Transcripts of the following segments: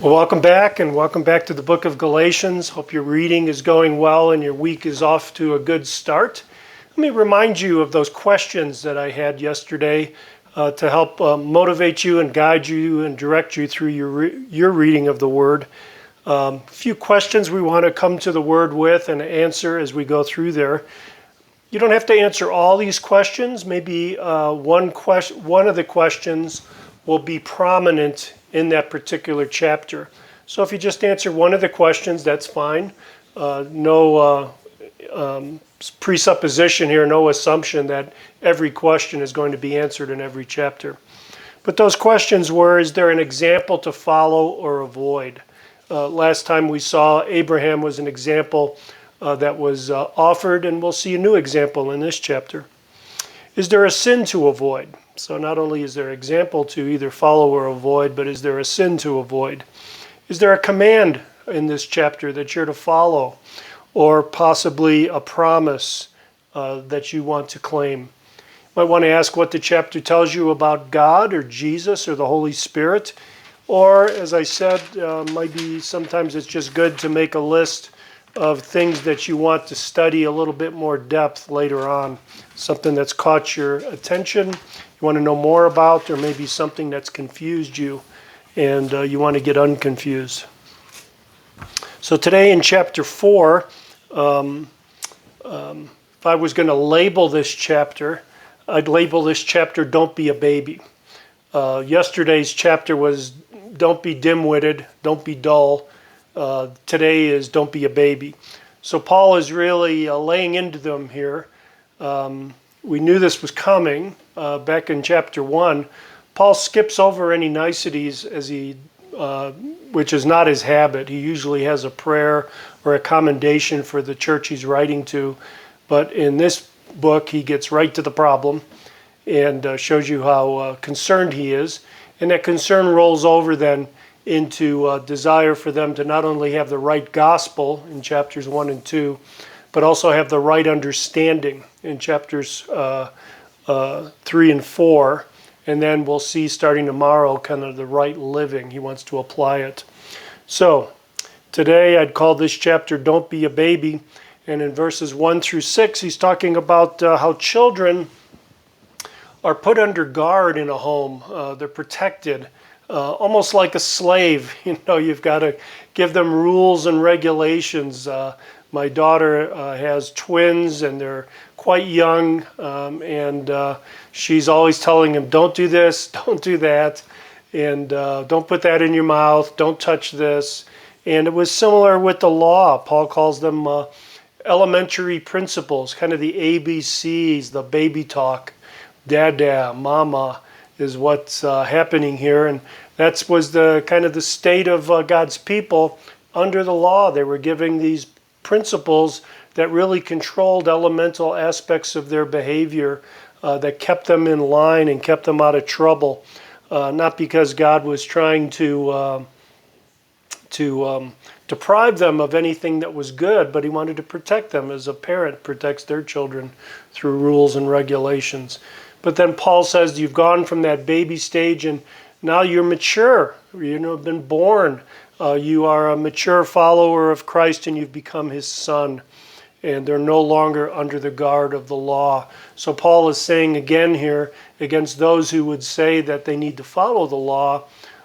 Well, welcome back, and welcome back to the book of Galatians. Hope your reading is going well and your week is off to a good start. Let me remind you of those questions that I had yesterday to help motivate you and guide you and direct you through your reading of the Word. A few questions we want to come to the Word with and answer as we go through there. You don't have to answer all these questions. Maybe one of the questions will be prominent in that particular chapter. So if you just answer one of the questions, that's fine. No presupposition here, no assumption that every question is going to be answered in every chapter. But those questions were, is there an example to follow or avoid? Last time we saw Abraham was an example that was offered, and we'll see a new example in this chapter. Is there a sin to avoid? So not only is there an example to either follow or avoid, but is there a sin to avoid? Is there a command in this chapter that you're to follow, or possibly a promise that you want to claim? You might want to ask what the chapter tells you about God or Jesus or the Holy Spirit, or as I said, maybe sometimes it's just good to make a list of things that you want to study a little bit more depth later on, something that's caught your attention, you want to know more about, or maybe something that's confused you and you want to get unconfused. So today in chapter 4, if I was going to label this chapter, I'd label this chapter Don't Be a Baby. Yesterday's chapter was Don't Be Dim-witted, Don't Be Dull. Today is Don't Be a Baby. So Paul is really laying into them here. We knew this was coming back in chapter 1. Paul skips over any niceties which is not his habit. He usually has a prayer or a commendation for the church he's writing to. But in this book, he gets right to the problem and shows you how concerned he is. And that concern rolls over then into desire for them to not only have the right gospel in chapters 1 and 2, but also have the right understanding in chapters 3 and 4. And then we'll see starting tomorrow kind of the right living. He wants to apply it. So today I'd call this chapter Don't Be a Baby. And in verses 1 through 6, he's talking about how children are put under guard in a home. They're protected. Almost like a slave, you've got to give them rules and regulations. My daughter has twins, and they're quite young, and she's always telling him, don't do this, don't do that, and don't put that in your mouth, don't touch this. And it was similar with the law. Paul calls them elementary principles, kind of the ABCs, the baby talk, dada, mama, is what's happening here. And that was the kind of the state of God's people under the law. They were giving these principles that really controlled elemental aspects of their behavior, that kept them in line and kept them out of trouble. Not because God was trying to deprive them of anything that was good, but he wanted to protect them as a parent protects their children through rules and regulations. But then Paul says you've gone from that baby stage and now you're mature. You've been born. You are a mature follower of Christ and you've become his son. And they're no longer under the guard of the law. So Paul is saying again here against those who would say that they need to follow the law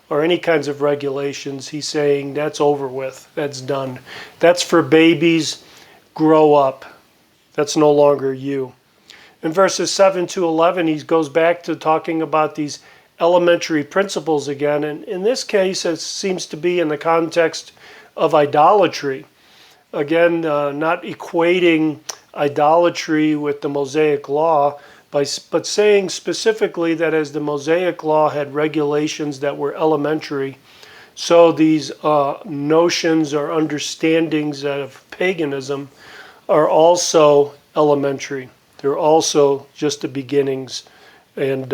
or any kinds of regulations. He's saying that's over with. That's done. That's for babies. Grow up. That's no longer you. In verses 7 to 11, he goes back to talking about these elementary principles again. And in this case, it seems to be in the context of idolatry. Again, not equating idolatry with the Mosaic Law, but saying specifically that as the Mosaic Law had regulations that were elementary, so these notions or understandings of paganism are also elementary. They're also just the beginnings. And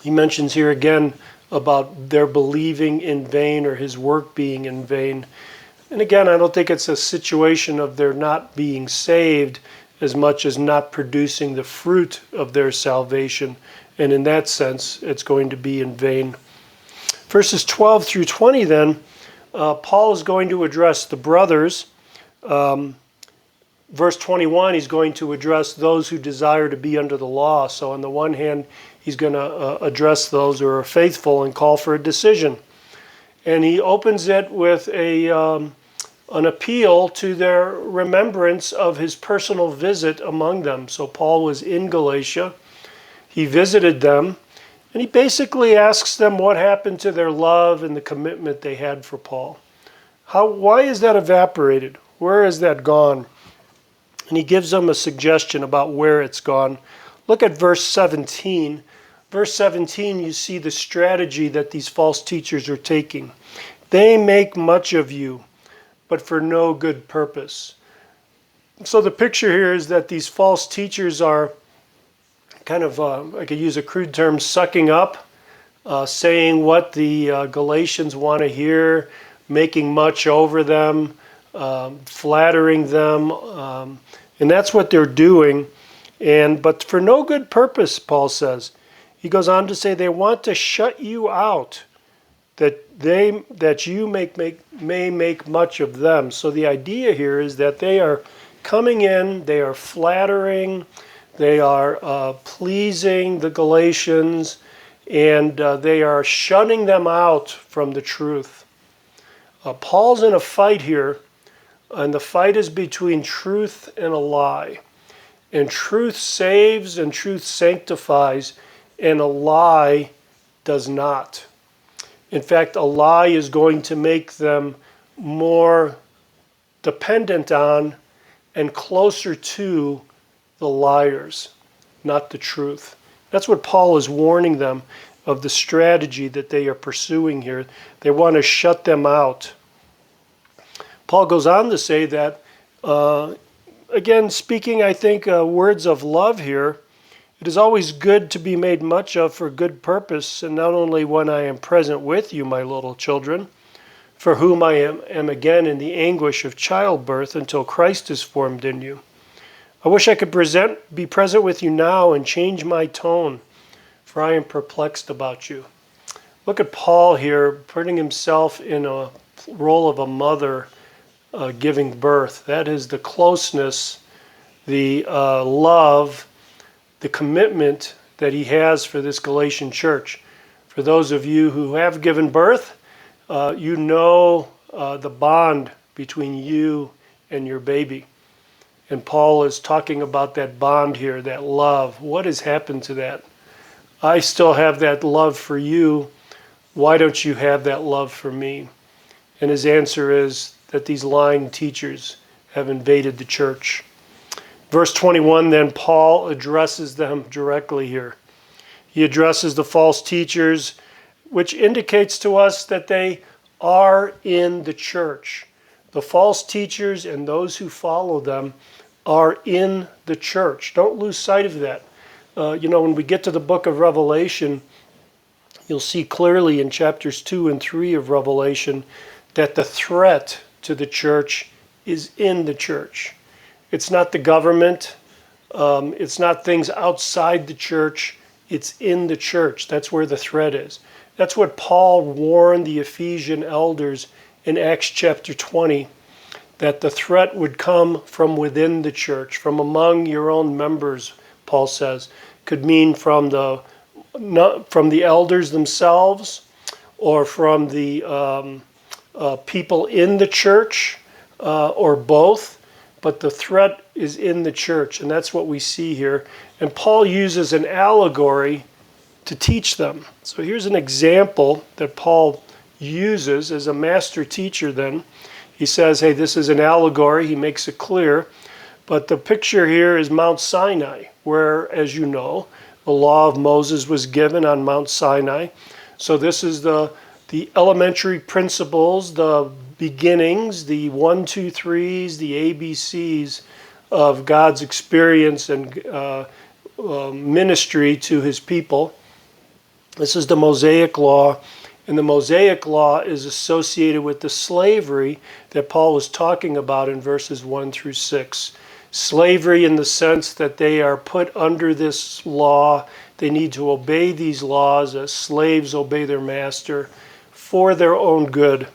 he mentions here again about their believing in vain or his work being in vain. And again, I don't think it's a situation of their not being saved as much as not producing the fruit of their salvation. And in that sense, it's going to be in vain. Verses 12 through 20 then, Paul is going to address the brothers. Verse 21, he's going to address those who desire to be under the law. So on the one hand, he's going to address those who are faithful and call for a decision. And he opens it with an appeal to their remembrance of his personal visit among them. So Paul was in Galatia. He visited them. And he basically asks them what happened to their love and the commitment they had for Paul. Why is that evaporated? Where has that gone? And he gives them a suggestion about where it's gone. Look at verse 17. Verse 17, you see the strategy that these false teachers are taking. They make much of you, but for no good purpose. So the picture here is that these false teachers are kind of, I could use a crude term, sucking up, saying what the Galatians want to hear, making much over them, flattering them, and that's what they're doing. But for no good purpose, Paul says. He goes on to say they want to shut you out, that you may make much of them. So the idea here is that they are coming in, they are flattering, they are pleasing the Galatians, and they are shutting them out from the truth. Paul's in a fight here, and the fight is between truth and a lie. And truth saves and truth sanctifies, and a lie does not. In fact, a lie is going to make them more dependent on and closer to the liars, not the truth. That's what Paul is warning them of, the strategy that they are pursuing here. They want to shut them out. Paul goes on to say that, again, speaking, I think, words of love here, it is always good to be made much of for good purpose, and not only when I am present with you, my little children, for whom I am again in the anguish of childbirth until Christ is formed in you. I wish I could be present with you now and change my tone, for I am perplexed about you. Look at Paul here, putting himself in a role of a mother giving birth. That is the closeness, the love, the commitment that he has for this Galatian church. For those of you who have given birth, you know the bond between you and your baby. And Paul is talking about that bond here, that love. What has happened to that? I still have that love for you. Why don't you have that love for me? And his answer is that these lying teachers have invaded the church. Verse 21, then Paul addresses them directly here. He addresses the false teachers, which indicates to us that they are in the church. The false teachers and those who follow them are in the church. Don't lose sight of that. When we get to the book of Revelation, you'll see clearly in chapters 2 and 3 of Revelation that the threat to the church is in the church. It's not the government. It's not things outside the church. It's in the church. That's where the threat is. That's what Paul warned the Ephesian elders in Acts chapter 20, that the threat would come from within the church, from among your own members, Paul says. Could mean from the elders themselves, or from the people in the church, or both. But the threat is in the church, and that's what we see here. And Paul uses an allegory to teach them. So here's an example that Paul uses as a master teacher then. He says, hey, this is an allegory. He makes it clear. But the picture here is Mount Sinai, where, as you know, the law of Moses was given on Mount Sinai. So this is the elementary principles, the beginnings, the 1, 2, 3s, the ABCs of God's experience and ministry to his people. This is the Mosaic Law, and the Mosaic Law is associated with the slavery that Paul was talking about in verses 1 through 6. Slavery in the sense that they are put under this law. They need to obey these laws as slaves obey their master. for their own good.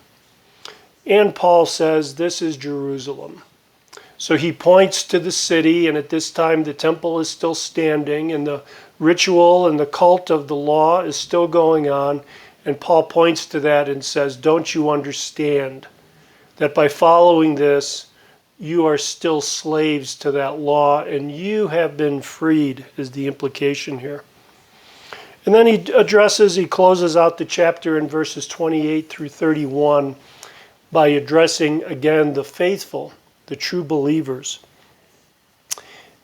And Paul says this is Jerusalem. So he points to the city, and at this time the temple is still standing, and the ritual and the cult of the law is still going on. And Paul points to that and says, don't you understand that by following this, you are still slaves to that law, and you have been freed, is the implication here. And then he closes out the chapter in verses 28 through 31 by addressing again the faithful, the true believers.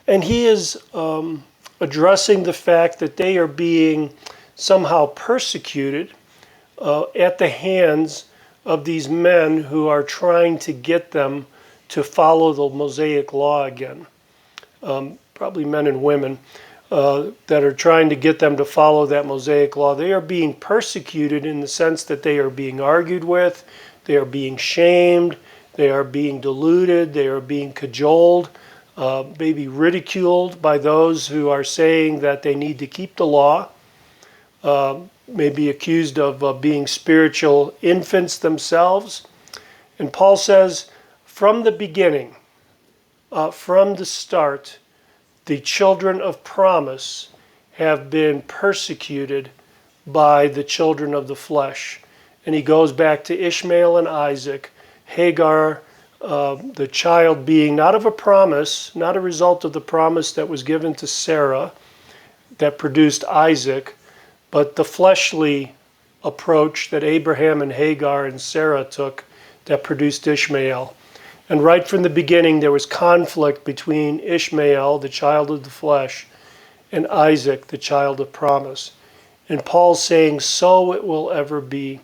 And he is addressing the fact that they are being somehow persecuted at the hands of these men who are trying to get them to follow the Mosaic law again. Probably men and women that are trying to get them to follow that Mosaic law. They are being persecuted in the sense that they are being argued with, they are being shamed, they are being deluded, they are being cajoled, maybe ridiculed by those who are saying that they need to keep the law, maybe accused of being spiritual infants themselves. And Paul says, from the beginning, from the start, the children of promise have been persecuted by the children of the flesh. And he goes back to Ishmael and Isaac, Hagar, the child being not of a promise, not a result of the promise that was given to Sarah that produced Isaac, but the fleshly approach that Abraham and Hagar and Sarah took that produced Ishmael. And right from the beginning, there was conflict between Ishmael, the child of the flesh, and Isaac, the child of promise. And Paul's saying, so it will ever be.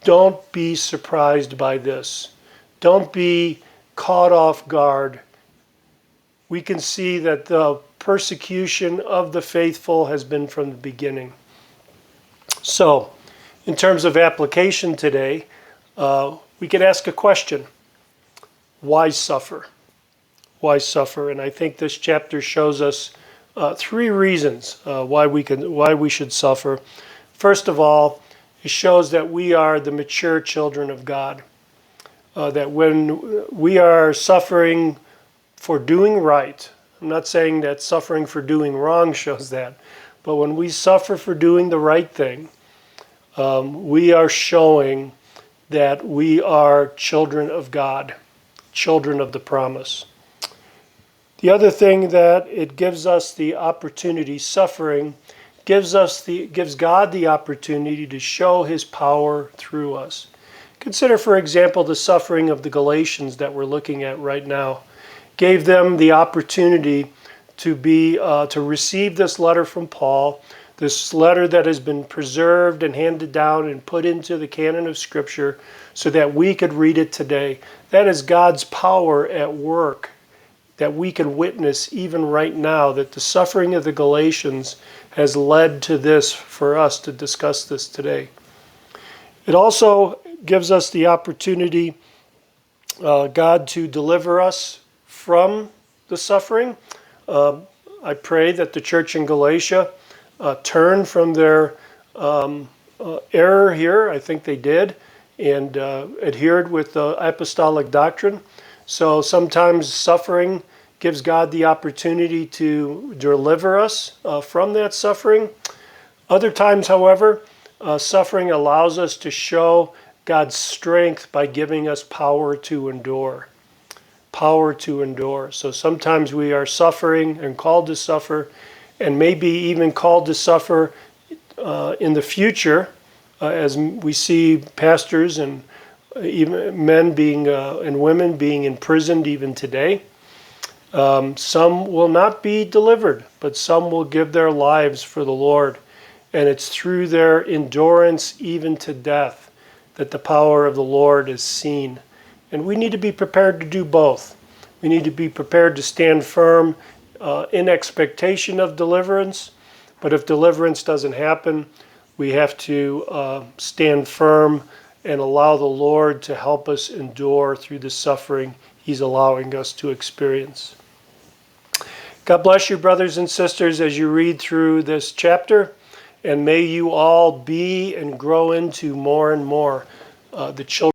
Don't be surprised by this. Don't be caught off guard. We can see that the persecution of the faithful has been from the beginning. So, in terms of application today, we could ask a question. Why suffer? Why suffer? And I think this chapter shows us three reasons why we should suffer. First of all, it shows that we are the mature children of God. That when we are suffering for doing right, I'm not saying that suffering for doing wrong shows that, but when we suffer for doing the right thing, we are showing that we are children of God, children of the promise. The other thing that it gives us the opportunity, suffering gives God the opportunity to show his power through us. Consider, for example, the suffering of the Galatians that we're looking at right now. Gave them the opportunity to receive this letter from Paul, this letter that has been preserved and handed down and put into the canon of Scripture so that we could read it today. That is God's power at work that we can witness even right now, that the suffering of the Galatians has led to this for us to discuss this today. It also gives us the opportunity, God, to deliver us from the suffering. I pray that the church in Galatia turn from their error here. I think they did, and adhered with the apostolic doctrine. So sometimes suffering gives God the opportunity to deliver us from that suffering. Other times, however, suffering allows us to show God's strength by giving us power to endure. Power to endure. So sometimes we are suffering and called to suffer, and maybe even called to suffer in the future, as we see pastors and even men being and women being imprisoned even today. Some will not be delivered, but some will give their lives for the Lord. And it's through their endurance even to death that the power of the Lord is seen. And we need to be prepared to do both. We need to be prepared to stand firm in expectation of deliverance. But if deliverance doesn't happen, we have to stand firm and allow the Lord to help us endure through the suffering he's allowing us to experience. God bless you, brothers and sisters, as you read through this chapter. And may you all be and grow into more and more the children